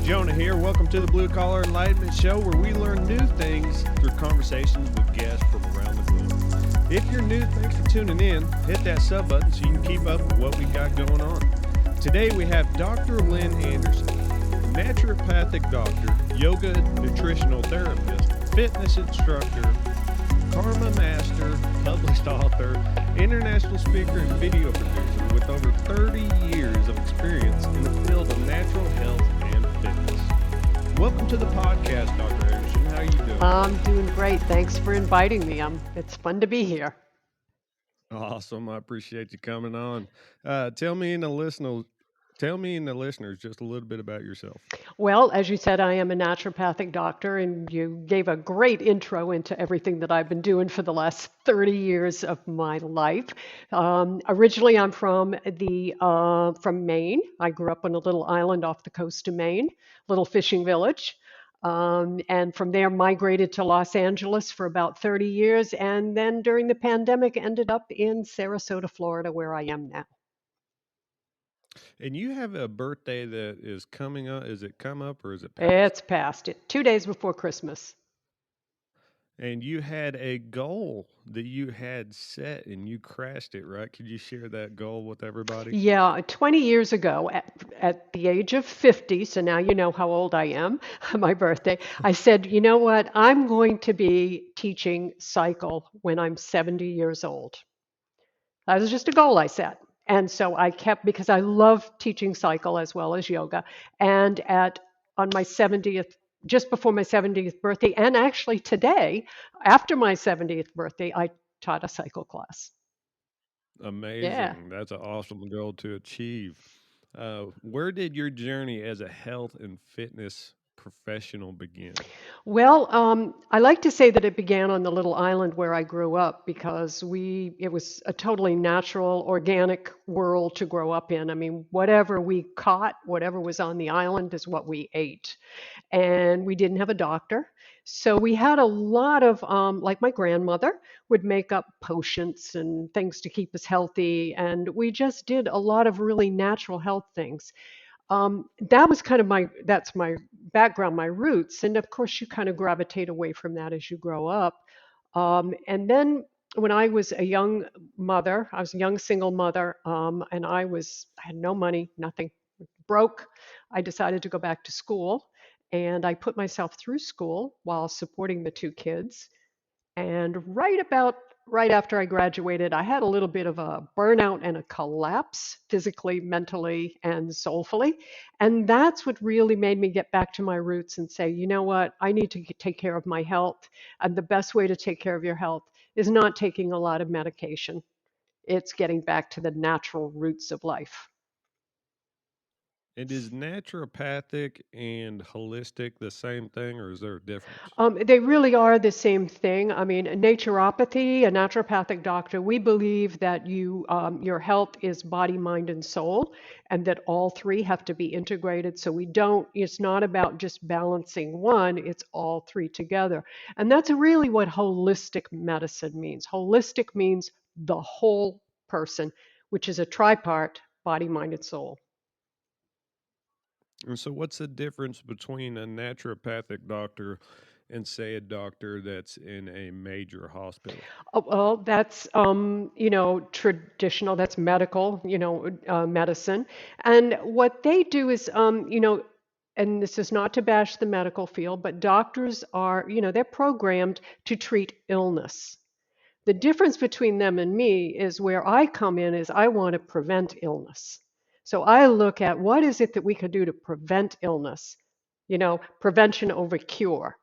Jonah here. Welcome to the Blue Collar Enlightenment Show, where we learn new things through conversations with guests from around the globe. If you're new, thanks for tuning in. Hit that sub button so you can keep up with what we got going on. Today we have Dr. Lynn Anderson, naturopathic doctor, yoga nutritional therapist, fitness instructor, karma master, published author, international speaker, and video producer with over 30 years of experience in the field of natural health and fitness. Welcome to the podcast, Dr. Anderson. How are you doing? I'm doing great. Thanks for inviting me. It's fun to be here. Awesome. I appreciate you coming on. Tell me and the listeners just a little bit about yourself. Well, as you said, I am a naturopathic doctor, and you gave a great intro into everything that I've been doing for the last 30 years of my life. Originally, I'm from Maine. I grew up on a little island off the coast of Maine, little fishing village. And from there migrated to Los Angeles for about 30 years, and then during the pandemic ended up in Sarasota, Florida, where I am now. And you have a birthday that is coming up. Is it come up or is it past? It's past it. 2 days before Christmas. And you had a goal that you had set and you crashed it, right? Could you share that goal with everybody? Yeah, 20 years ago, at the age of 50, so now you know how old I am, my birthday, I said, you know what? I'm going to be teaching cycle when I'm 70 years old. That was just a goal I set. And so I kept, because I love teaching cycle as well as yoga. And on my 70th, just before my 70th birthday, and actually today, after my 70th birthday, I taught a cycle class. Yeah. Amazing. That's an awesome goal to achieve. Where did your journey as a health and fitness professional begin? Well, I like to say that it began on the little island where I grew up because it was a totally natural, organic world to grow up in. I mean, whatever we caught, whatever was on the island is what we ate. And we didn't have a doctor. So we had a lot of, like my grandmother would make up potions and things to keep us healthy. And we just did a lot of really natural health things. That was kind of that's my background, my roots. And of course, you kind of gravitate away from that as you grow up. And then when I was a young mother, I was a young single mother, and I had no money, nothing, broke. I decided to go back to school, and I put myself through school while supporting the two kids. And right after I graduated, I had a little bit of a burnout and a collapse physically, mentally, and soulfully. And that's what really made me get back to my roots and say, you know what? I need to take care of my health. And the best way to take care of your health is not taking a lot of medication. It's getting back to the natural roots of life. And is naturopathic and holistic the same thing, or is there a difference? They really are the same thing. I mean, naturopathy, a naturopathic doctor, we believe that your health is body, mind, and soul, and that all three have to be integrated. So it's not about just balancing one, it's all three together. And that's really what holistic medicine means. Holistic means the whole person, which is a tripart, body, mind, and soul. And so, what's the difference between a naturopathic doctor and, say, a doctor that's in a major hospital? Oh, well, that's traditional. That's medical, medicine. And what they do is, and this is not to bash the medical field, but doctors are, they're programmed to treat illness. The difference between them and me is where I come in is I want to prevent illness. So I look at what is it that we could do to prevent illness, prevention over cure,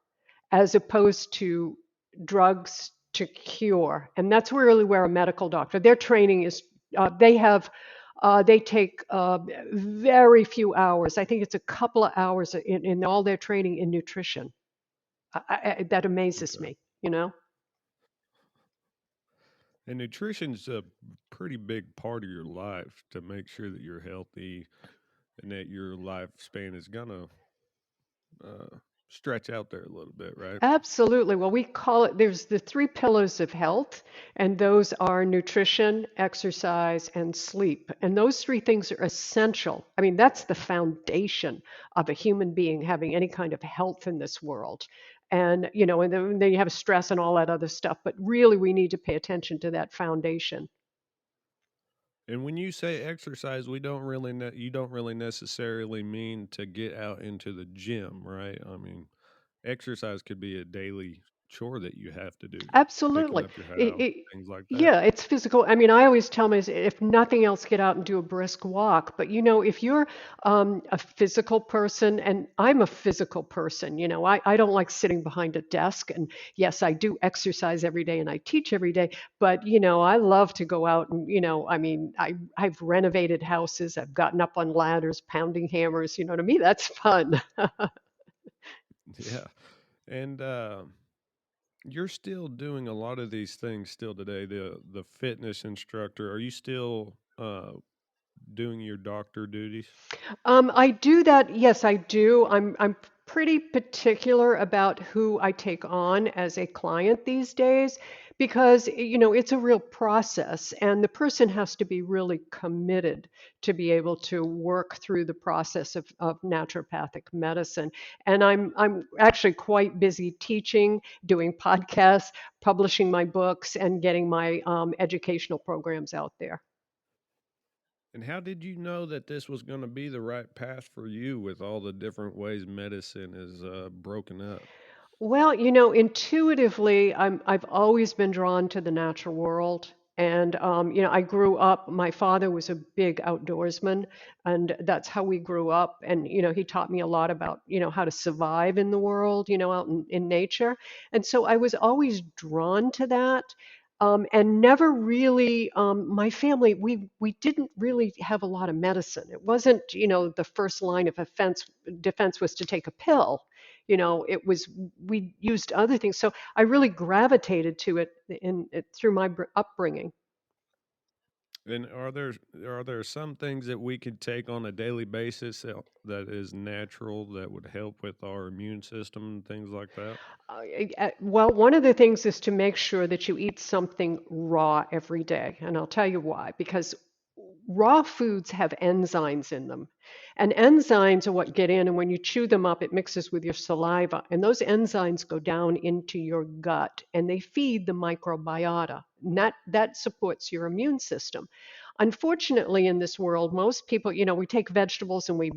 as opposed to drugs to cure. And that's really where a medical doctor, their training is, they take very few hours. I think it's a couple of hours in all their training in nutrition. That amazes Okay. me. And nutrition's a pretty big part of your life to make sure that you're healthy and that your lifespan is gonna uh, stretch out there a little bit, right? Absolutely. Well, we call it, there's the three pillars of health, and those are nutrition, exercise, and sleep. And those three things are essential. I mean, that's the foundation of a human being having any kind of health in this world. And, and then you have stress and all that other stuff. But really, we need to pay attention to that foundation. And when you say exercise, we don't really you don't really necessarily mean to get out into the gym, right? I mean, exercise could be a daily chore that you have to do, picking Absolutely. up your It, house, it, things like that. yeah, it's physical. I mean, I always tell my, if nothing else, get out and do a brisk walk. But if you're a physical person, and I'm a physical person, I don't like sitting behind a desk. And yes, I do exercise every day and I teach every day. But I love to go out and I mean, I've renovated houses. I've gotten up on ladders, pounding hammers. To me, that's fun. Yeah. And you're still doing a lot of these things still today. The fitness instructor, are you still doing your doctor duties? I do that. Yes, I do. I'm pretty particular about who I take on as a client these days because it's a real process and the person has to be really committed to be able to work through the process of naturopathic medicine. And I'm actually quite busy teaching, doing podcasts, publishing my books, and getting my educational programs out there. And how did you know that this was going to be the right path for you with all the different ways medicine is broken up? Well, intuitively, I've always been drawn to the natural world. And, I grew up, my father was a big outdoorsman, and that's how we grew up. And, he taught me a lot about, how to survive in the world, out in nature. And so I was always drawn to that. And never really, my family, we didn't really have a lot of medicine. It wasn't, the first line of defense was to take a pill. It was, we used other things. So I really gravitated to it through my upbringing. And are there some things that we could take on a daily basis that is natural that would help with our immune system and things like that? Well, one of the things is to make sure that you eat something raw every day. And I'll tell you why. Because raw foods have enzymes in them. And enzymes are what get in, and when you chew them up, it mixes with your saliva. And those enzymes go down into your gut and they feed the microbiota. And that supports your immune system. Unfortunately, in this world, most people, we take vegetables and we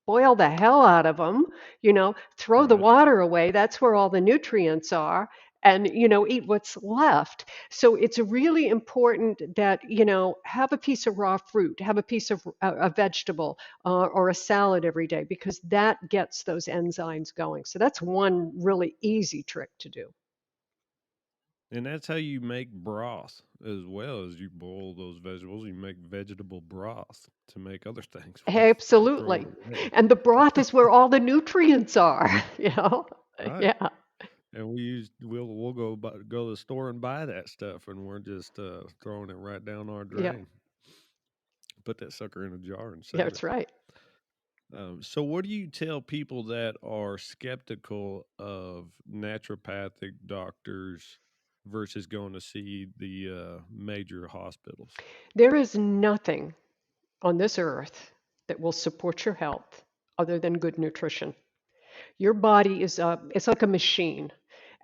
boil the hell out of them, throw the Right. water away. That's where all the nutrients are. And eat what's left. So it's really important that have a piece of raw fruit, have a piece of a vegetable or a salad every day because that gets those enzymes going. So that's one really easy trick to do. And that's how you make broth as well as you boil those vegetables. You make vegetable broth to make other things with. Don't throw Absolutely. it away. And the broth is where all the nutrients are, Right. Yeah. And we'll go to the store and buy that stuff, and we're just throwing it right down our Yeah. drain. Put that sucker in a jar and save it. That's right. So, what do you tell people that are skeptical of naturopathic doctors versus going to see the major hospitals? There is nothing on this earth that will support your health other than good nutrition. Your body it's like a machine.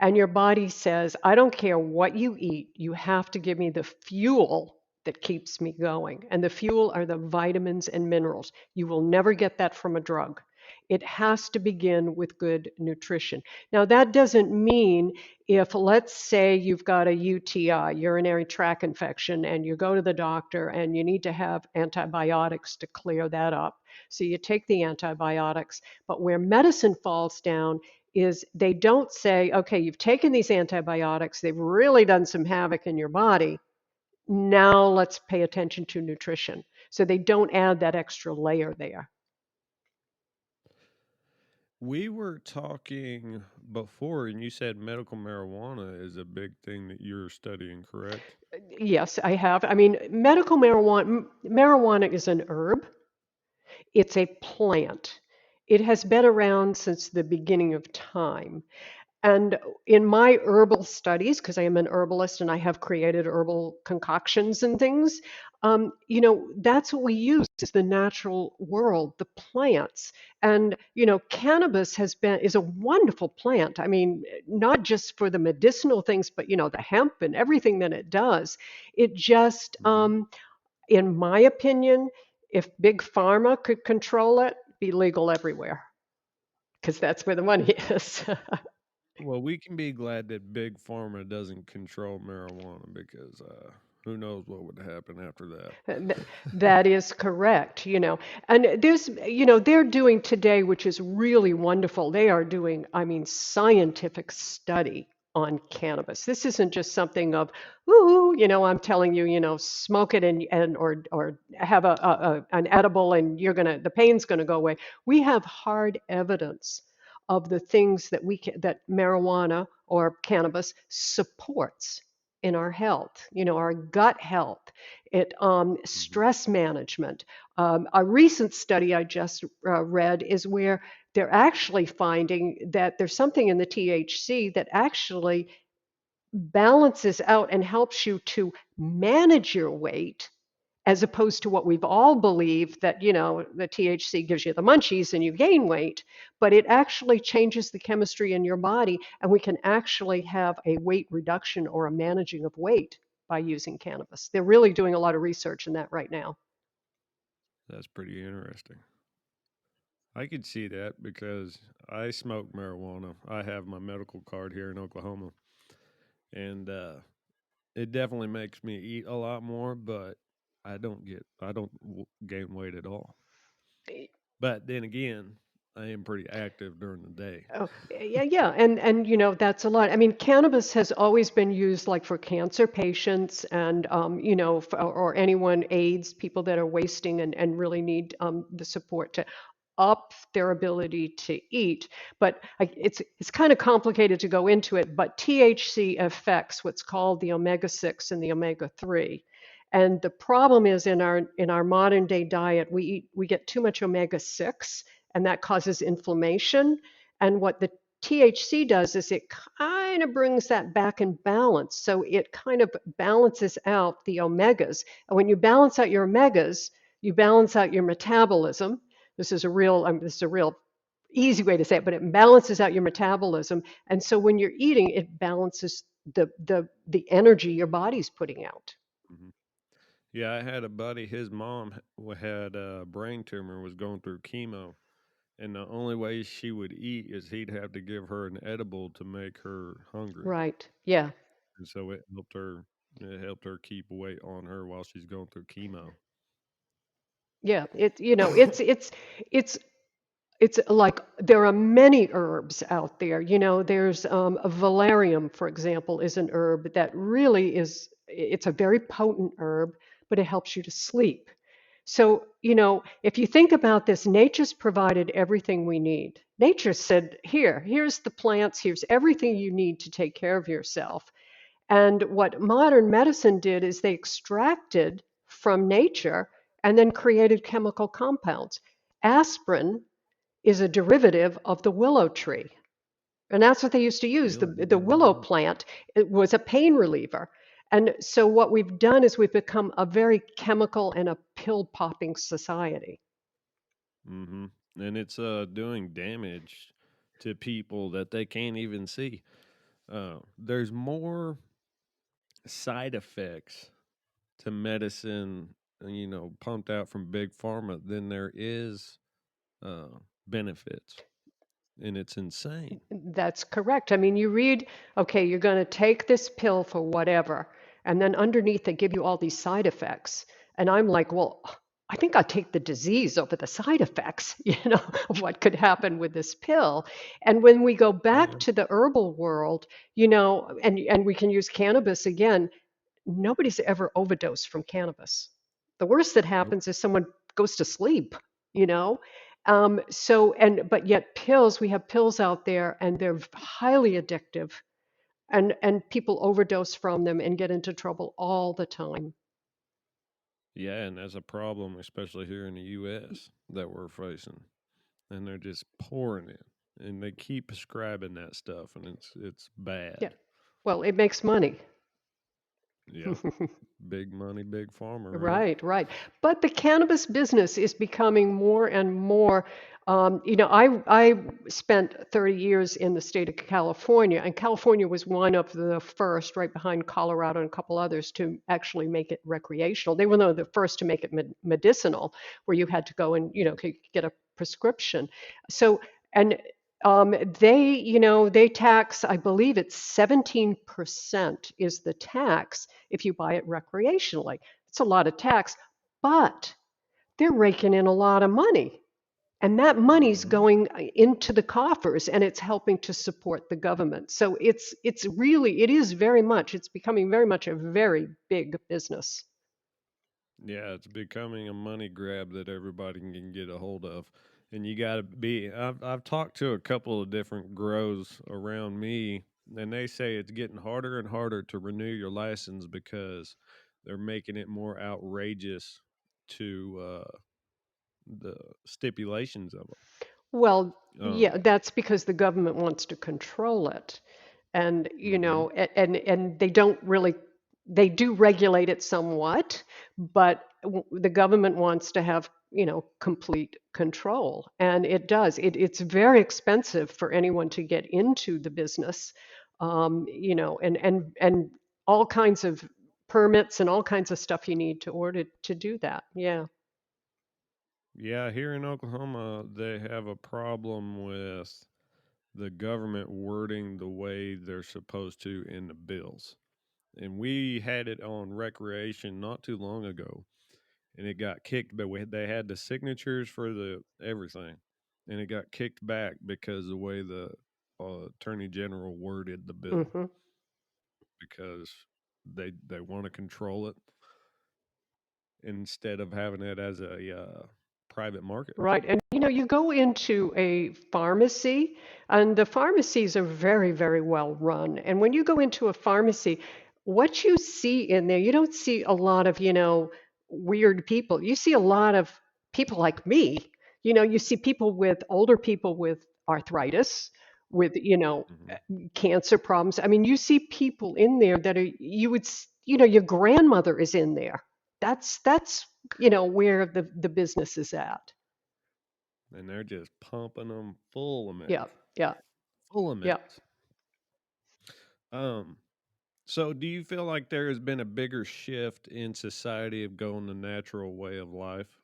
And your body says, I don't care what you eat, you have to give me the fuel that keeps me going. And the fuel are the vitamins and minerals. You will never get that from a drug. It has to begin with good nutrition. Now, that doesn't mean if, let's say, you've got a UTI, urinary tract infection, and you go to the doctor and you need to have antibiotics to clear that up. So you take the antibiotics. But where medicine falls down is they don't say, okay, you've taken these antibiotics, they've really done some havoc in your body. Now let's pay attention to nutrition. So they don't add that extra layer there. We were talking before, and you said medical marijuana is a big thing that you're studying, correct? Yes, I have. I mean, marijuana is an herb. It's a plant. It has been around since the beginning of time. And in my herbal studies, because I am an herbalist and I have created herbal concoctions and things, that's what we use is the natural world, the plants. And, cannabis is a wonderful plant. I mean, not just for the medicinal things, but, the hemp and everything that it does. It just, Hmm. in my opinion, if big pharma could control it, be legal everywhere, because that's where the money is. Well, we can be glad that Big Pharma doesn't control marijuana because who knows what would happen after that. Th- That is correct, And they're doing today, which is really wonderful. They are doing, I mean, scientific study on cannabis. This isn't just something of, ooh, I'm telling you, smoke it or have an edible and the pain's gonna go away. We have hard evidence of the things that marijuana or cannabis supports in our health, our gut health, Hmm. stress management. A recent study I just read is where they're actually finding that there's something in the THC that actually balances out and helps you to manage your weight, as opposed to what we've all believed that, the THC gives you the munchies and you gain weight, but it actually changes the chemistry in your body, and we can actually have a weight reduction or a managing of weight by using cannabis. They're really doing a lot of research in that right now. That's pretty interesting. I could see that because I smoke marijuana. I have my medical card here in Oklahoma, and it definitely makes me eat a lot more, but I don't gain weight at all. But then again, I am pretty active during the day. Oh, yeah, yeah, and that's a lot. I mean, cannabis has always been used like for cancer patients and or anyone AIDS people that are wasting and really need the support to up their ability to eat. But it's kind of complicated to go into it. But THC affects what's called the omega-6 and the omega-3. And the problem is in our modern day diet, we get too much omega-6, and that causes inflammation. And what the THC does is it kind of brings that back in balance. So it kind of balances out the omegas. And when you balance out your omegas, you balance out your metabolism. This is a real easy way to say it, but it balances out your metabolism. And so when you're eating, it balances the energy your body's putting out. Hmm. Yeah, I had a buddy. His mom had a brain tumor, was going through chemo, and the only way she would eat is he'd have to give her an edible to make her hungry, Right. Yeah. and so it helped her. It helped her keep weight on her while she's going through chemo. Yeah. It's like there are many herbs out there. There's a valerium, for example, is an herb that really it's a very potent herb, but it helps you to sleep. So, if you think about this, nature's provided everything we need. Nature said, here's the plants, here's everything you need to take care of yourself. And what modern medicine did is they extracted from nature and then created chemical compounds. Aspirin is a derivative of the willow tree. And that's what they used to use. The, Really, I the didn't willow know. plant, it was a pain reliever. And so what we've done is we've become a very chemical and a pill popping society. Hmm. And it's doing damage to people that they can't even see. There's more side effects to medicine, pumped out from big pharma than there is uh, benefits, and it's insane. That's correct. I mean, you read, okay, you're going to take this pill for whatever, and then underneath they give you all these side effects. And I'm like, well, I think I'll take the disease over the side effects, of what could happen with this pill. And when we go back Yeah. to the herbal world, and we can use cannabis again, nobody's ever overdosed from cannabis. The worst that Nope. happens is someone goes to sleep, you know? But yet we have pills out there and they're highly addictive, and people overdose from them and get into trouble all the time. Yeah, and that's a problem, especially here in the U.S. that we're facing. and they're just pouring it, and they keep prescribing that stuff, and it's Yeah. bad. Well, it makes money. Yep, big money, big pharma, right? Right, right. But the cannabis business is becoming more and more. I spent 30 years in the state of California, and California was one of the first, right behind Colorado and a couple others, to actually make it recreational. They were one of the first to make it medicinal, where you had to go and get a prescription. So, and they tax, I believe it's 17% is the tax if you buy it recreationally. It's a lot of tax, but they're raking in a lot of money. And that money's Hmm. going into the coffers and it's helping to support the government. So it is very much, it's becoming very much a very big business. Yeah, it's becoming a money grab that everybody can get a hold of. And you got to be I've talked to a couple of different grows around me, and they say it's getting harder and harder to renew your license because they're making it more outrageous to the stipulations of Well, them. yeah, that's because the government wants to control it. And Hmm. and they don't really, they do regulate it somewhat, but the government wants to have complete control, and it does. It's very expensive for anyone to get into the business, and all kinds of permits and all kinds of stuff you need to order to do that. Yeah. Yeah, here in Oklahoma, they have a problem with the government wording the way they're supposed to in the bills. And we had it on recreation not too long ago, and it got kicked. But they had the signatures for the everything, and it got kicked back because the way the attorney general worded the bill, Hmm. because they want to control it instead of having it as a private market. Right. And you go into a pharmacy, and the pharmacies are very, very well run. And when you go into a pharmacy, what you see in there, you don't see a lot of, weird people. You see a lot of people like me. You see older people with arthritis, with, Hmm. cancer problems. I mean, you see people in there that your grandmother is in there. That's, where the business is at. And they're just pumping them full of Yeah, meth, yeah, full of yeah. meth. Um, so, do you feel like there has been a bigger shift in society of going the natural way of life?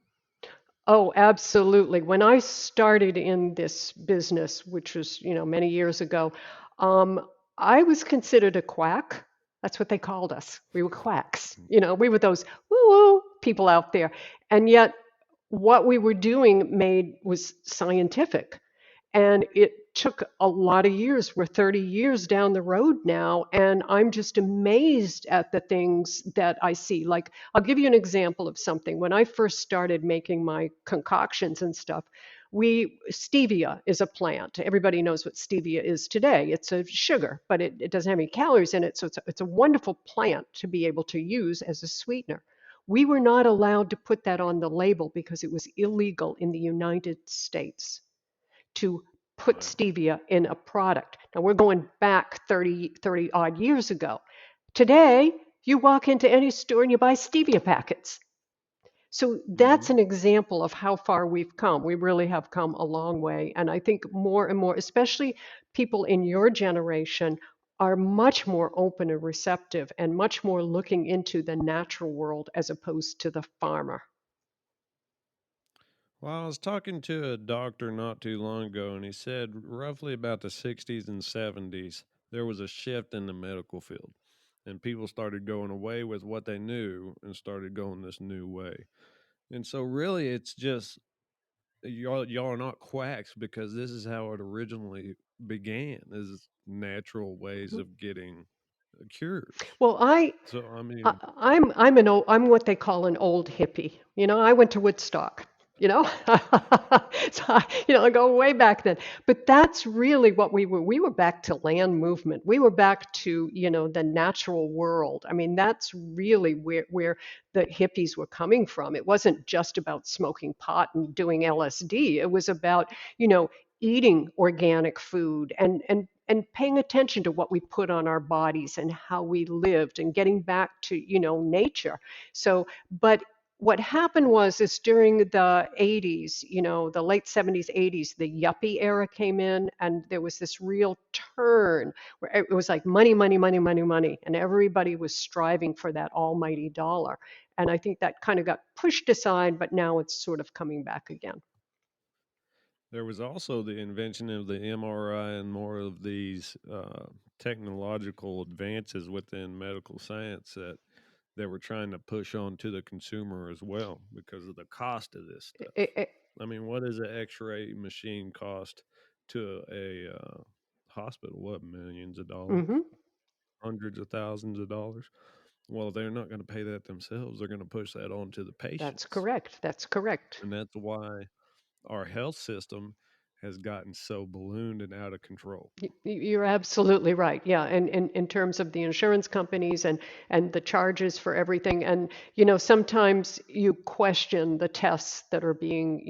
Oh, absolutely. When I started in this business, which was, many years ago, um, I was considered a quack. That's what they called us. We were quacks. We were those woo-woo people out there. And yet, what we were doing made was scientific. And it took a lot of years. We're 30 years down the road now, and I'm just amazed at the things that I see. Like, I'll give you an example of something. When I first started making my concoctions and stuff, stevia is a plant. Everybody knows what stevia is today. It's a sugar, but it doesn't have any calories in it. So it's a wonderful plant to be able to use as a sweetener. We were not allowed to put that on the label because it was illegal in the United States to put Wow. stevia in a product. Now we're going back 30 odd years ago. Today, you walk into any store and you buy stevia packets. So that's Hmm. an example of how far we've come. We really have come a long way. And I think more and more, especially people in your generation, are much more open and receptive and much more looking into the natural world as opposed to the farmer. Well, I was talking to a doctor not too long ago, and he said roughly about the 60s and 70s, there was a shift in the medical field, and people started going away with what they knew and started going this new way. And so, really, it's just y'all are not quacks because this is how it originally began, is natural ways of getting cures. Well, So, I I mean, I'm what they call an old hippie. I went to Woodstock. you know. So I go way back then, but that's really what we were back to land movement. We were back to the natural world. I mean, that's really where the hippies were coming from. It wasn't just about smoking pot and doing LSD. It was about eating organic food and paying attention to what we put on our bodies and how we lived and getting back to nature. So but what happened was is during the 80s, the late 70s, 80s, the yuppie era came in, and there was this real turn where it was like money, money, money, money, money, and everybody was striving for that almighty dollar. And I think that kind of got pushed aside, but now it's sort of coming back again. There was also the invention of the MRI and more of these technological advances within medical science that they were trying to push on to the consumer as well because of the cost of this stuff. It, I mean, what does an X-ray machine cost to a hospital? What, millions of dollars, hmm hundreds of thousands of dollars? Well, they're not going to pay that themselves. They're going to push that on to the that's patients, correct. That's correct. and that's why our health system has gotten so ballooned and out of control. You're absolutely right. Yeah, and in terms of the insurance companies and the charges for everything, and sometimes you question the tests that are being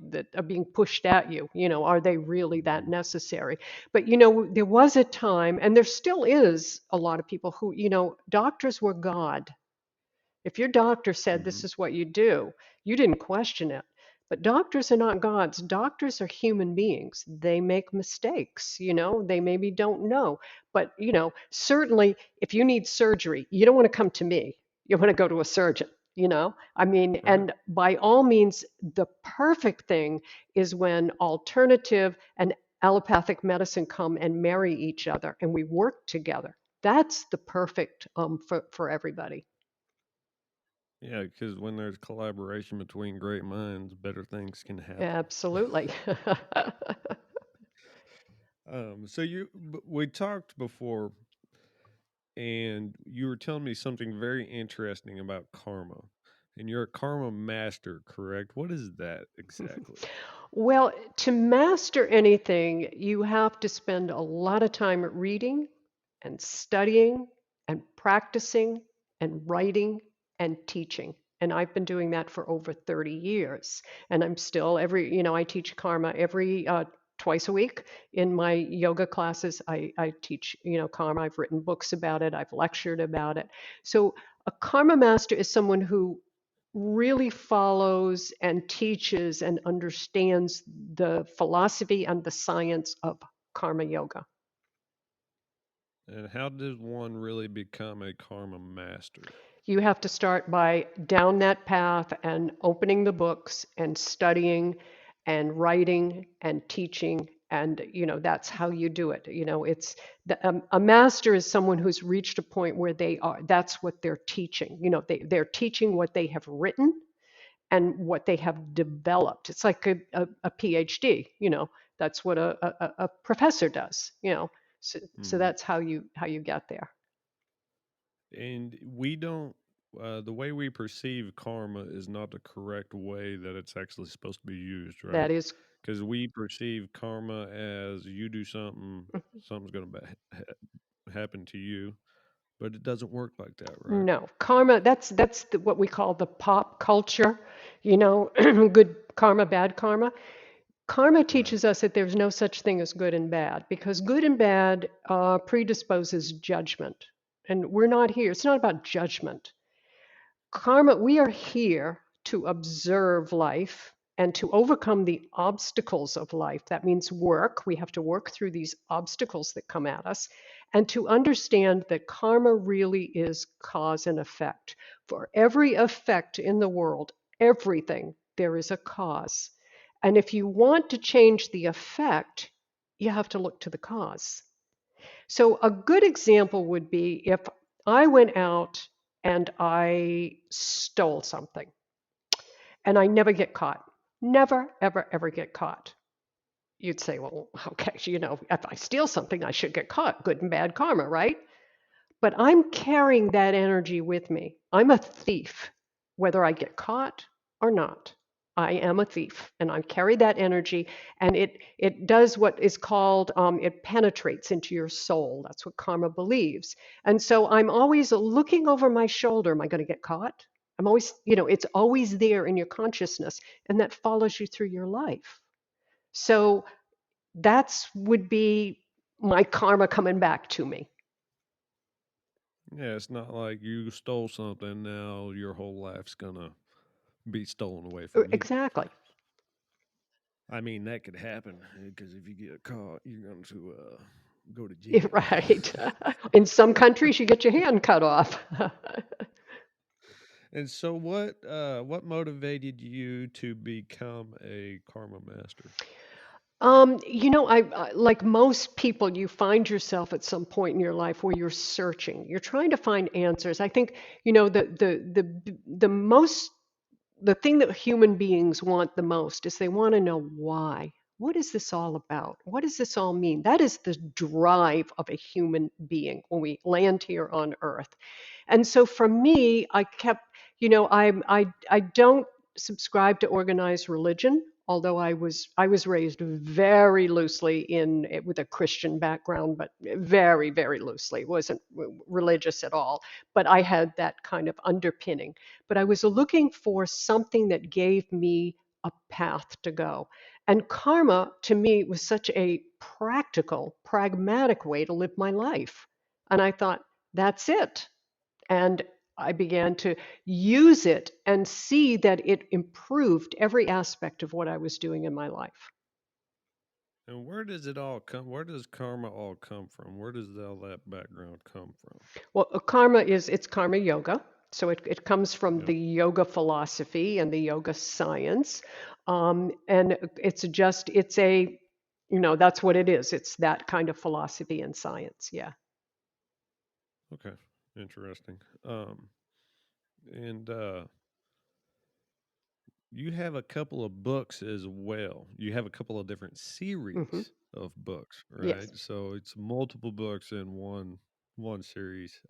that are being pushed at you. Are they really that Mhm. necessary? But there was a time, and there still is a lot of people who doctors were God. If your doctor said this Mhm. is what you do, you didn't question it. But doctors are not gods. Doctors are human beings. They make mistakes, they maybe don't know. But, certainly if you need surgery, you don't want to come to me. You want to go to a surgeon. I mean, Right. and by all means, the perfect thing is when alternative and allopathic medicine come and marry each other and we work together. That's the perfect for everybody. Yeah, because when there's collaboration between great minds, better things can happen. Absolutely. We talked before, and you were telling me something very interesting about karma, and you're a karma master, correct? What is that exactly? Well, to master anything, you have to spend a lot of time reading and studying and practicing and writing and teaching. And I've been doing that for over 30 years. And I'm still I teach karma every twice a week in my yoga classes. I teach, karma. I've written books about it. I've lectured about it. So a karma master is someone who really follows and teaches and understands the philosophy and the science of karma yoga. And how does one really become a karma master? You have to start by down that path and opening the books and studying and writing and teaching. And that's how you do it. It's a master is someone who's reached a point where that's what they're teaching. They're teaching what they have written and what they have developed. It's like a PhD. That's what a professor does. So Hmm. that's how you get there. And we don't, the way we perceive karma is not the correct way that it's actually supposed to be used, right? That is Because we perceive karma as you do something, something's going to happen to you, but it doesn't work like that, right? no karma. That's what we call the pop culture. Good karma, bad karma. Karma Right. teaches us that there's no such thing as good and bad because good and bad predisposes judgment, and we're not here. It's not about judgment. Karma, we are here to observe life and to overcome the obstacles of life. That means work. We have to work through these obstacles that come at us and to understand that karma really is cause and effect. For every effect in the world, everything, there is a cause. And if you want to change the effect, you have to look to the cause. So a good example would be if I went out and I stole something and I never get caught. Never, ever, ever get caught. You'd say, well, okay, if I steal something, I should get caught. Good and bad karma, right? But I'm carrying that energy with me. I'm a thief, whether I get caught or not. I am a thief, and I carry that energy, and it does what is called it penetrates into your soul. That's what karma believes. And so I'm always looking over my shoulder. Am I going to get caught? I'm always, it's always there in your consciousness, and that follows you through your life. So that's would be my karma coming back to me. Yeah, it's not like you stole something, now your whole life's gonna be stolen away from you. Exactly. I mean, that could happen because if you get caught, you're going to go to Yeah, jail. right. In some countries, you get your hand cut off. And so, what motivated you to become a karma master? Like most people, you find yourself at some point in your life where you're searching. You're trying to find answers. I think, the thing that human beings want the most is they want to know why. What is this all about? What does this all mean? That is the drive of a human being when we land here on Earth. And so for me, I kept, I don't subscribe to organized religion, although I was raised very loosely with a Christian background, but very, very loosely. It wasn't religious at all, but I had that kind of underpinning. But I was looking for something that gave me a path to go. And karma to me was such a practical, pragmatic way to live my life. And I thought, that's it. And I began to use it and see that it improved every aspect of what I was doing in my life. And where does it all come? Where does karma all come from? Where does all that background come from? Well, it's karma yoga. So it comes from Yep. the yoga philosophy and the yoga science. And that's what it is. It's that kind of philosophy and science. Yeah. Okay. Interesting. And you have a couple of books as well. You have a couple of different Hmm. series of books, right? Yes. So it's multiple books in one series.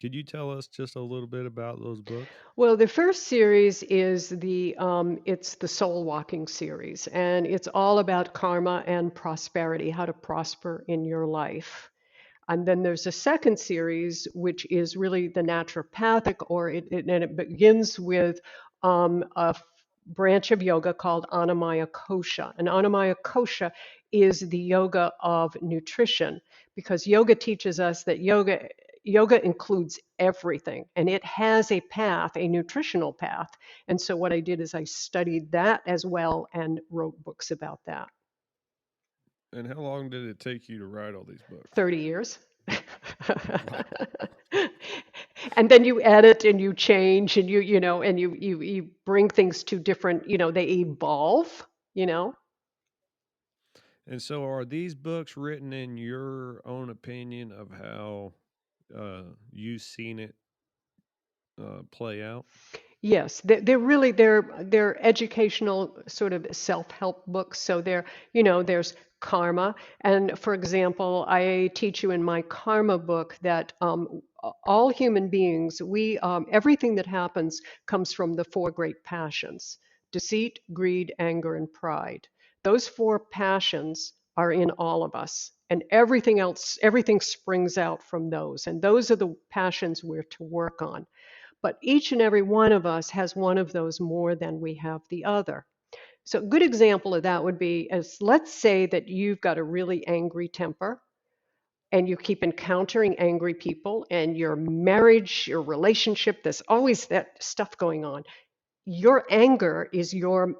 Could you tell us just a little bit about those books? Well, the first series is it's the Soul Walking series, and it's all about karma and prosperity, how to prosper in your life. And then there's a second series, which is really the naturopathic, and it begins with branch of yoga called Anamaya Kosha. And Anamaya Kosha is the yoga of nutrition, because yoga teaches us that yoga includes everything, and it has a path, a nutritional path. And so what I did is I studied that as well and wrote books about that. And how long did it take you to write all these books? 30 years. Wow. And then you edit and you change and you bring things to different, they evolve, you know. And so, are these books written in your own opinion of how you've seen it play out? Yes, they're educational sort of self-help books. So there's karma, and for example, I teach you in my karma book that all human beings, we everything that happens comes from the four great passions: deceit, greed, anger, and pride. Those four passions are in all of us, and everything else, everything springs out from those, and those are the passions we're to work on. But each and every one of us has one of those more than we have the other. So a good example of that would be, as let's say that you've got a really angry temper and you keep encountering angry people, and your marriage, your relationship, there's always that stuff going on. Your anger is your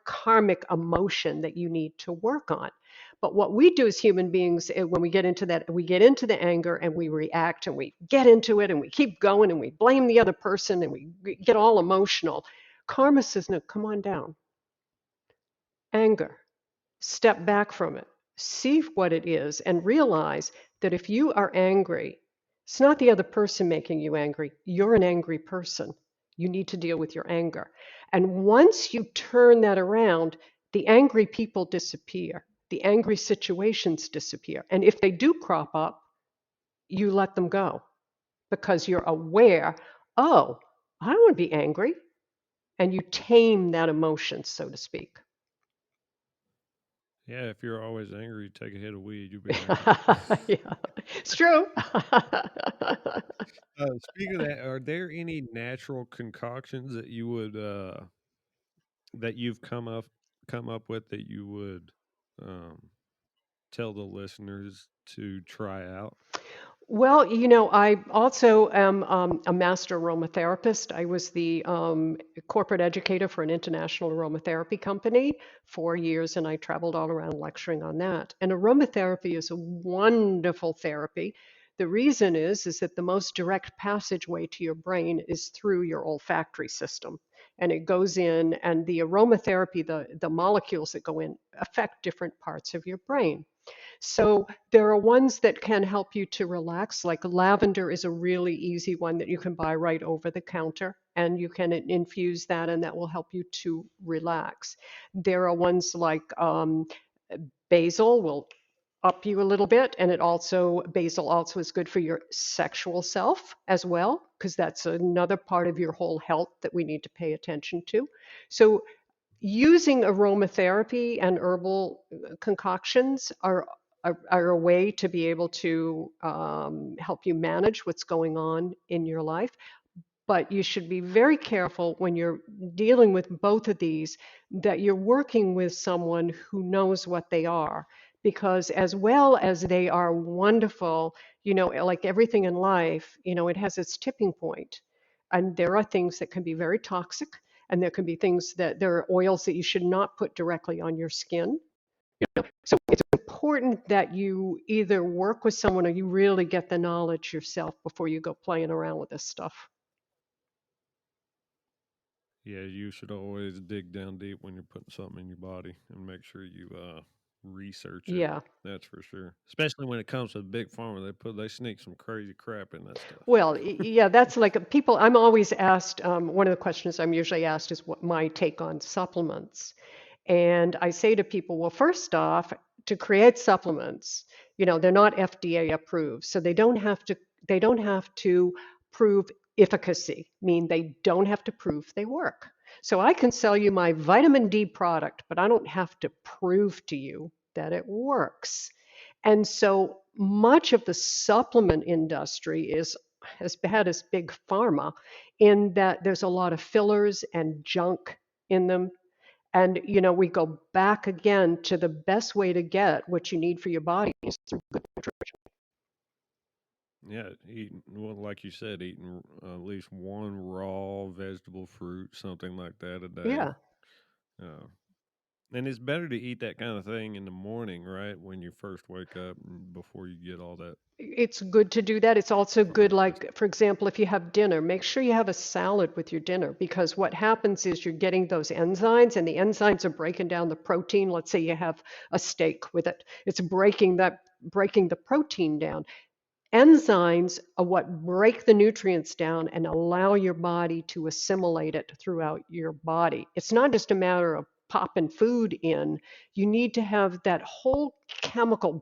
karmic emotion that you need to work on. But what we do as human beings, when we get into that, we get into the anger and we react and we get into it and we keep going and we blame the other person and we get all emotional. Karma says, no, come on down. Anger, step back from it, see what it is, and realize that if you are angry, it's not the other person making you angry. You're an angry person. You need to deal with your anger. And once you turn that around, the angry people disappear. The angry situations disappear. And if they do crop up, you let them go because you're aware, oh, I don't want to be angry. and you tame that emotion, so to speak. Yeah, if you're always angry, take a hit of weed, you'll be all right. Yeah, it's true. Speaking of that, are there any natural concoctions that you would that you've come up with that you would um, tell the listeners to try out? Well, I also am a master aromatherapist. I was the corporate educator for an international aromatherapy company 4 years, and I traveled all around lecturing on that. And aromatherapy is a wonderful therapy. The reason is that the most direct passageway to your brain is through your olfactory system. And it goes in, and the aromatherapy, the molecules that go in, affect different parts of your brain. So there are ones that can help you to relax, like lavender is a really easy one that you can buy right over the counter, and you can infuse that, and that will help you to relax. There are ones like basil will up you a little bit, and basil also is good for your sexual self as well, because that's another part of your whole health that we need to pay attention to. So using aromatherapy and herbal concoctions are a way to be able to help you manage what's going on in your life. But you should be very careful when you're dealing with both of these that you're working with someone who knows what they are. Because as well as they are wonderful, like everything in life, it has its tipping point. And there are things that can be very toxic, and there can be things there are oils that you should not put directly on your skin. So it's important that you either work with someone or you really get the knowledge yourself before you go playing around with this stuff. Yeah, you should always dig down deep when you're putting something in your body and make sure you research it. Yeah. That's for sure. Especially when it comes to big pharma, they sneak some crazy crap in that stuff. Well, yeah, that's like people. I'm always asked, one of the questions I'm usually asked is what my take on supplements. And I say to people, well, first off, to create supplements, they're not FDA approved, so they don't have to prove efficacy, mean they don't have to prove they work. So I can sell you my vitamin D product, but I don't have to prove to you that it works. And so much of the supplement industry is as bad as big pharma in that there's a lot of fillers and junk in them. And we go back again to the best way to get what you need for your body is through good nutrition. Yeah, eating well, like you said, eating at least one raw vegetable, fruit, something like that a day. Yeah, Uh, and it's better to eat that kind of thing in the morning, right? When you first wake up and before you get all that it's good to do that. It's also for good, breakfast. like, for example, if you have dinner, make sure you have a salad with your dinner because what happens is you're getting those enzymes, and the enzymes are breaking down the protein. Let's say you have a steak with it, it's breaking the protein down. Enzymes are what break the nutrients down and allow your body to assimilate it throughout your body. It's not just a matter of popping food in. You need to have that whole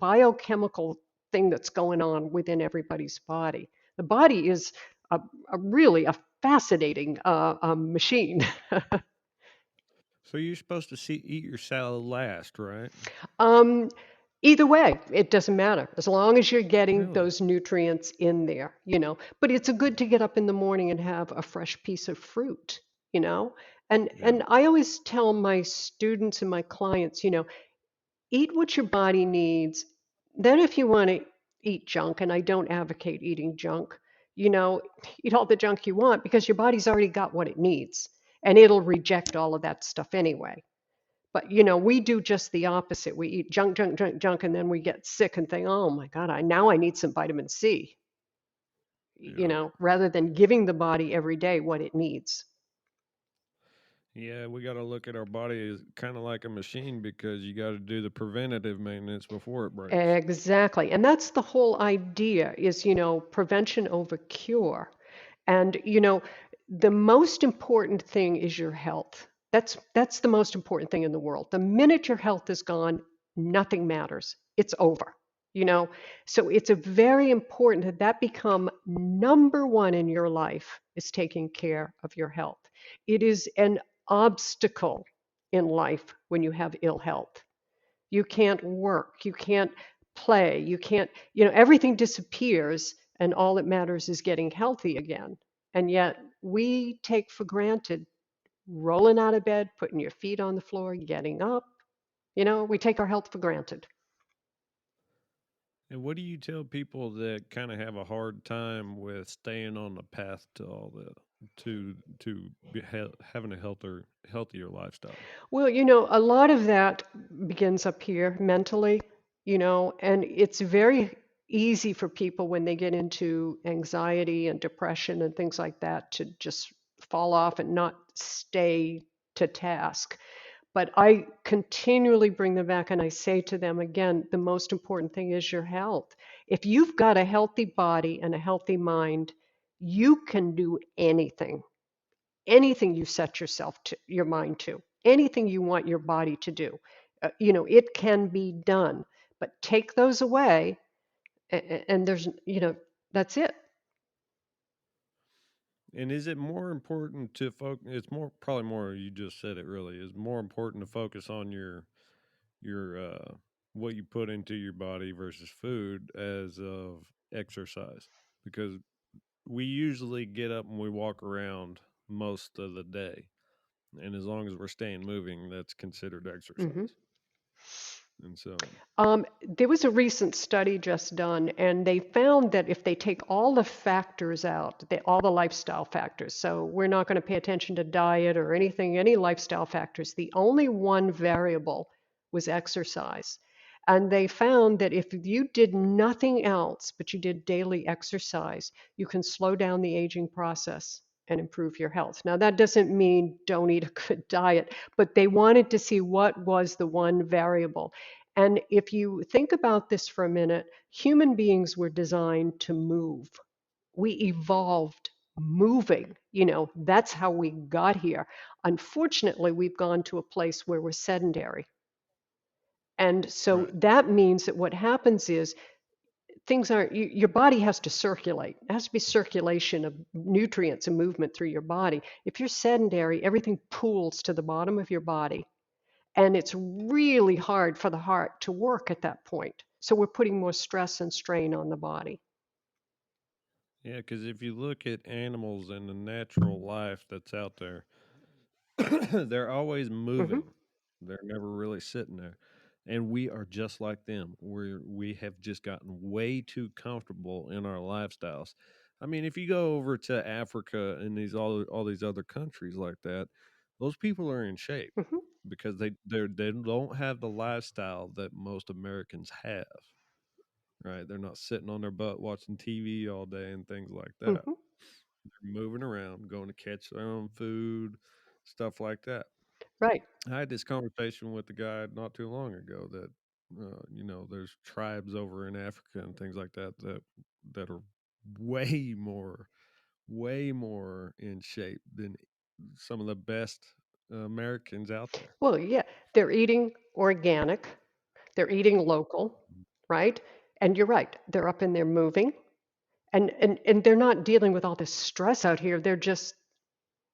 biochemical thing that's going on within everybody's body. The body is a really a fascinating machine. So you're supposed to eat your salad last, right? Um, Either way, it doesn't matter as long as you're getting Really? those nutrients in there. But it's a good to get up in the morning and have a fresh piece of fruit, you know. And Yeah. and I always tell my students and my clients, eat what your body needs. Then if you want to eat junk, and I don't advocate eating junk, you know, eat all the junk you want because your body's already got what it needs and it'll reject all of that stuff anyway. But we do just the opposite. We eat junk, junk, junk, junk, and then we get sick and think, "Oh my God, I need some vitamin C." Yeah. Rather than giving the body every day what it needs. Yeah, we got to look at our body as kind of like a machine because you got to do the preventative maintenance before it breaks. Exactly. And that's the whole idea is, prevention over cure. And, the most important thing is your health. That's the most important thing in the world. The minute your health is gone, nothing matters. It's over. you know? So it's a very important that that become number one in your life is taking care of your health. It is an obstacle in life when you have ill health. You can't work, you can't play, you can't, everything disappears and all that matters is getting healthy again. And yet we take for granted rolling out of bed, putting your feet on the floor, getting up. We take our health for granted. And what do you tell people that kind of have a hard time with staying on the path to all the having a healthier lifestyle? Well, a lot of that begins up here mentally, and it's very easy for people when they get into anxiety and depression and things like that to just fall off and not stay to task. But I continually bring them back and I say to them again, the most important thing is your health. If you've got a healthy body and a healthy mind, you can do anything you set your mind to, anything you want your body to do. It can be done, but take those away, and that's it. And is it more important to focus? It's more probably more. You just said it. Really, is more important to focus on your what you put into your body versus food as of exercise, because we usually get up and we walk around most of the day, and as long as we're staying moving, that's considered hmm exercise. And so, There was a recent study just done, and they found that if they take all the factors out, all the lifestyle factors, so we're not going to pay attention to diet or anything, any lifestyle factors, the only one variable was exercise. And they found that if you did nothing else, but you did daily exercise, you can slow down the aging process and improve your health. Now, that doesn't mean don't eat a good diet, but they wanted to see what was the one variable. And if you think about this for a minute, human beings were designed to move. We evolved moving. That's how we got here. Unfortunately, we've gone to a place where we're sedentary. And so right. that means that what happens is things aren't, your body has to circulate. It has to be circulation of nutrients and movement through your body. If you're sedentary, everything pools to the bottom of your body. And it's really hard for the heart to work at that point. So we're putting more stress and strain on the body. Yeah, because if you look at animals and the natural life that's out there, they're always hmm moving. They're never really sitting there. And we are just like them. We have just gotten way too comfortable in our lifestyles. I mean, if you go over to Africa and all these other countries like that, those people are in shape hmm because they don't have the lifestyle that most Americans have. Right? They're not sitting on their butt watching TV all day and things like that. hmm They're moving around, going to catch their own food, stuff like that. Right. I had this conversation with the guy not too long ago that there's tribes over in Africa and things like that are way way more in shape than some of the best Americans out there. Well, yeah, they're eating organic, they're eating local, right? And you're right, they're up and they're moving. And they're not dealing with all this stress out here. They're just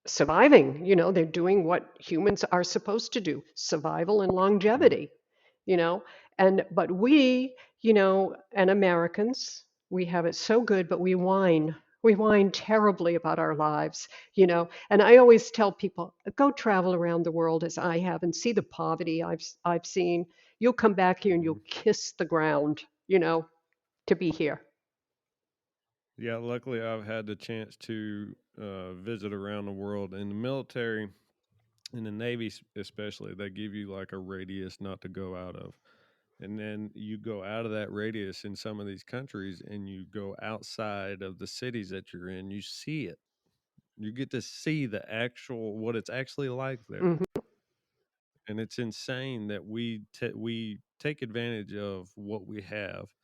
surviving. They're doing what humans are supposed to do, survival and Mhm. longevity, you know. But we, and Americans, we have it so good, but we whine terribly about our lives. And I always tell people, go travel around the world as I have and see the poverty I've seen. You'll come back here and Mhm. you'll kiss the ground, to be here. Yeah, luckily I've had the chance to visit around the world. In the military, in the Navy especially, they give you like a radius not to go out of. And then you go out of that radius in some of these countries and you go outside of the cities that you're in, you see it. You get to see the actual what it's actually like there. hmm And it's insane that we take advantage of what we have,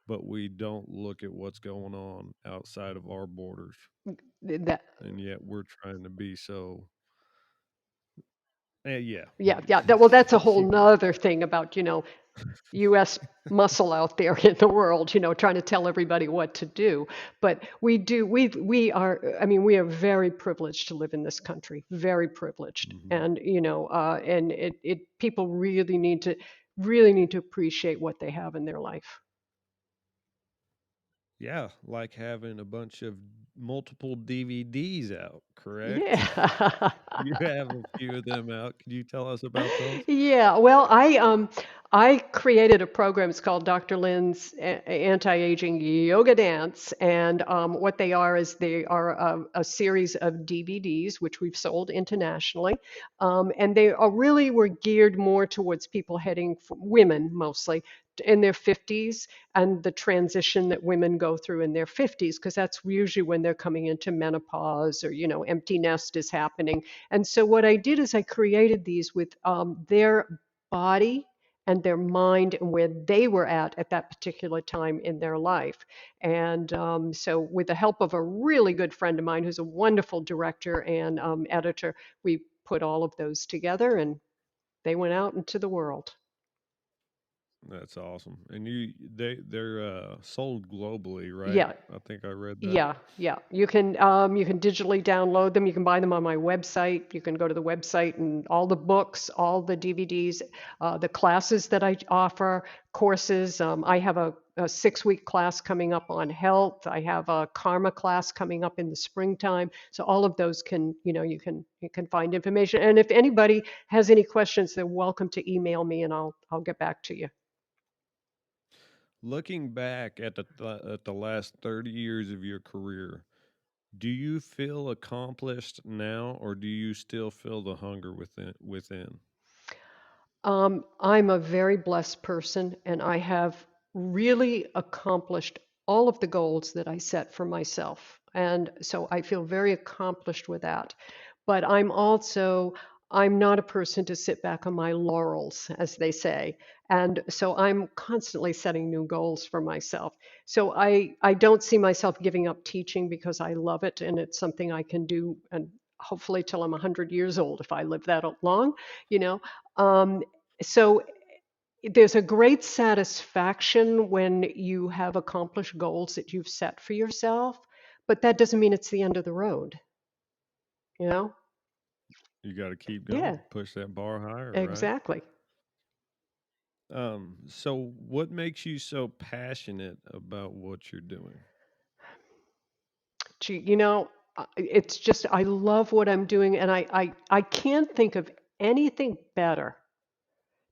but we don't look at what's going on outside of our borders. That And yet we're trying to be so Yeah. Yeah, yeah. Well, that's a whole nother thing about, U.S. muscle out there in the world, trying to tell everybody what to do. But we are, I mean, we are very privileged to live in this country, very privileged. Mhm. And, and people really need to appreciate what they have in their life. Yeah, like having a bunch of multiple DVDs out, correct? Yeah. You have a few of them out. Could you tell us about those? Yeah, well, I created a program. It's called Dr. Lynn's Anti-Aging Yoga Dance, and what they are is they are a series of DVDs which we've sold internationally, and they are really were geared more towards people heading for women mostly in their 50s and the transition that women go through in their 50s because that's usually when they're coming into menopause or empty nest is happening. And so what I did is I created these with their body and their mind and where they were at that particular time in their life. And so, with the help of a really good friend of mine who's a wonderful director and editor, we put all of those together and they went out into the world. That's awesome. And they're sold globally, right? Yeah, I think I read that. yeah, yeah. You can digitally download them. You can buy them on my website. You can go to the website and all the books, all the DVDs, the classes that I offer, courses. I have a 6-week class coming up on health. I have a karma class coming up in the springtime. So all of those you can find information. And if anybody has any questions, they're welcome to email me and I'll get back to you. Looking back at the last 30 years of your career, do you feel accomplished now, or do you still feel the hunger within? I'm a very blessed person, and I have really accomplished all of the goals that I set for myself. And so I feel very accomplished with that. But I'm not a person to sit back on my laurels, as they say. And so I'm constantly setting new goals for myself. So I don't see myself giving up teaching because I love it and it's something I can do and hopefully till I'm 100 years old if I live that long, you know. Um, so there's a great satisfaction when you have accomplished goals that you've set for yourself, but that doesn't mean it's the end of the road, you know? You got to keep Yeah, going, push that bar higher, right? exactly. So what makes you so passionate about what you're doing? It's just I love what I'm doing, and I can't think of anything better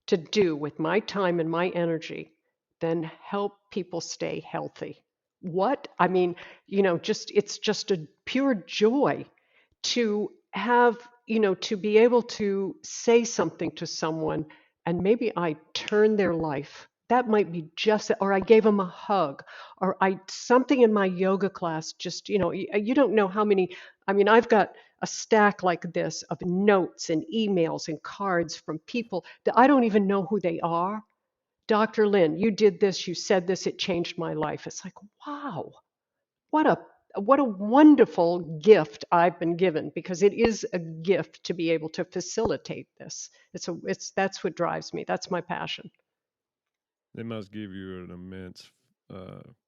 to do with my time and my energy than help people stay healthy. What? I mean, just it's just a pure joy to have, to be able to say something to someone and maybe I turned their life. That might be just, or I gave them a hug, or I something in my yoga class. Just you don't know how many. I mean, I've got a stack like this of notes and emails and cards from people that I don't even know who they are. Dr. Lynn, you did this, you said this, it changed my life. It's like, wow, what a what a wonderful gift I've been given because it is a gift to be able to facilitate this. It's that's what drives me. That's my passion. They must give you an immense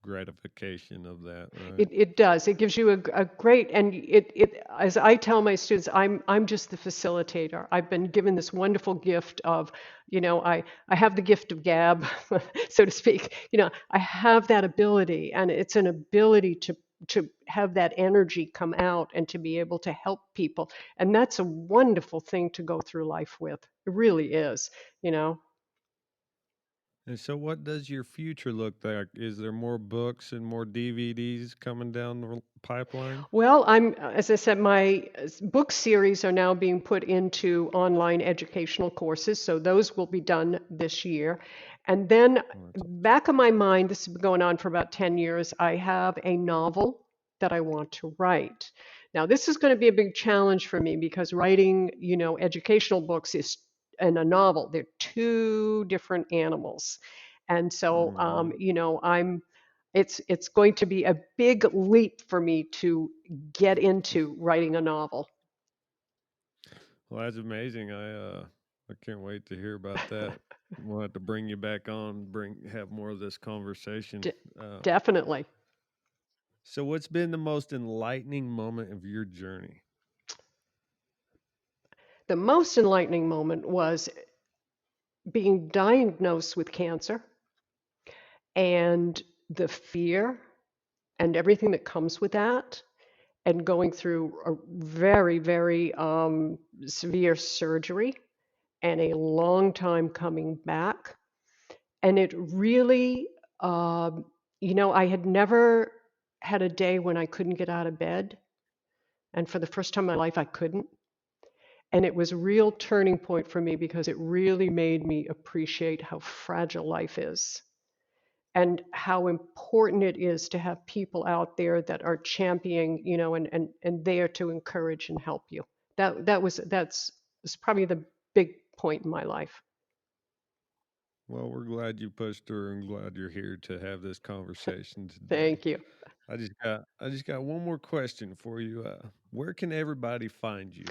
gratification of that, right? It does. It gives you a great, and it as I tell my students, I'm just the facilitator. I've been given this wonderful gift of, I have the gift of gab, so to speak. I have that ability, and it's an ability to have that energy come out and to be able to help people, and that's a wonderful thing to go through life with. It really is, you know. And so, what does your future look like? Is there more books and more DVDs coming down the pipeline? Well, as I said, my book series are now being put into online educational courses, so those will be done this year. And then Oh, back of my mind, this has been going on for about 10 years, I have a novel that I want to write. Now, this is going to be a big challenge for me because writing, educational books is and a novel, they're two different animals. And so, mm-hmm. it's going to be a big leap for me to get into writing a novel. Well, that's amazing. I can't wait to hear about that. We'll have to bring you back on, have more of this conversation. D- Uh, Definitely. so, what's been the most enlightening moment of your journey? The most enlightening moment was being diagnosed with cancer and the fear and everything that comes with that, and going through a very, very severe surgery and a long time coming back. And it really, I had never had a day when I couldn't get out of bed. And for the first time in my life, I couldn't. And it was a real turning point for me because it really made me appreciate how fragile life is and how important it is to have people out there that are championing, and there to encourage and help you. That's probably the big point in my life. Well, we're glad you pushed through and glad you're here to have this conversation today. Thank you. I just got one more question for you. Where can everybody find you?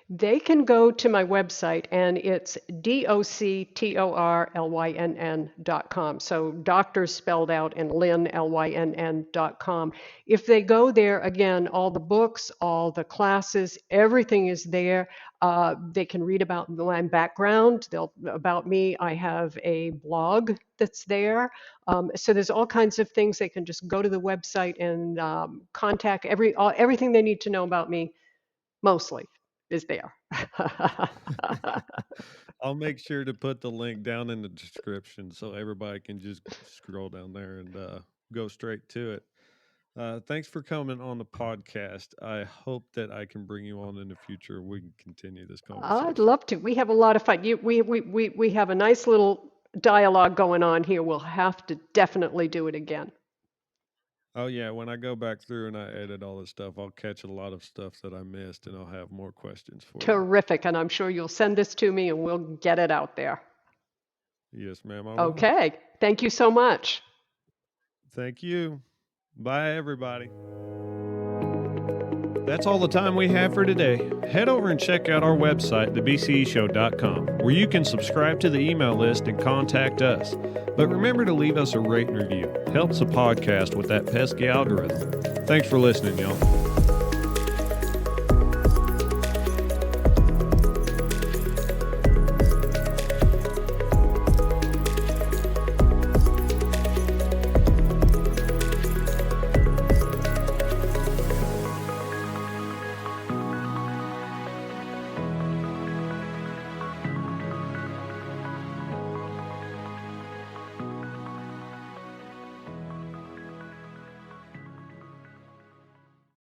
They can go to my website, and it's doctorlynn.com. So doctor spelled out and Lynn, Lynn.com. If they go there, again, all the books, all the classes, everything is there. They can read about my background, about me. I have a blog that's there. So there's all kinds of things. They can just go to the website and contact everything they need to know about me, mostly, is there. I'll make sure to put the link down in the description so everybody can just scroll down there and go straight to it. Thanks for coming on the podcast. I hope that I can bring you on in the future. We can continue this I'd conversation. love to. We have a lot of fun. We have a nice little dialogue going on here. We'll have to definitely do it again. Oh yeah, when I go back through and I edit all this stuff, I'll catch a lot of stuff that I missed and I'll have more questions for you. Terrific. And I'm sure you'll send this to me and we'll get it out there. Yes, ma'am, I will. Okay. Thank you so much. Thank you. Bye, everybody. That's all the time we have for today. Head over and check out our website, thebceshow.com, where you can subscribe to the email list and contact us. But remember to leave us a rate and review. Helps the podcast with that pesky algorithm. Thanks for listening, y'all.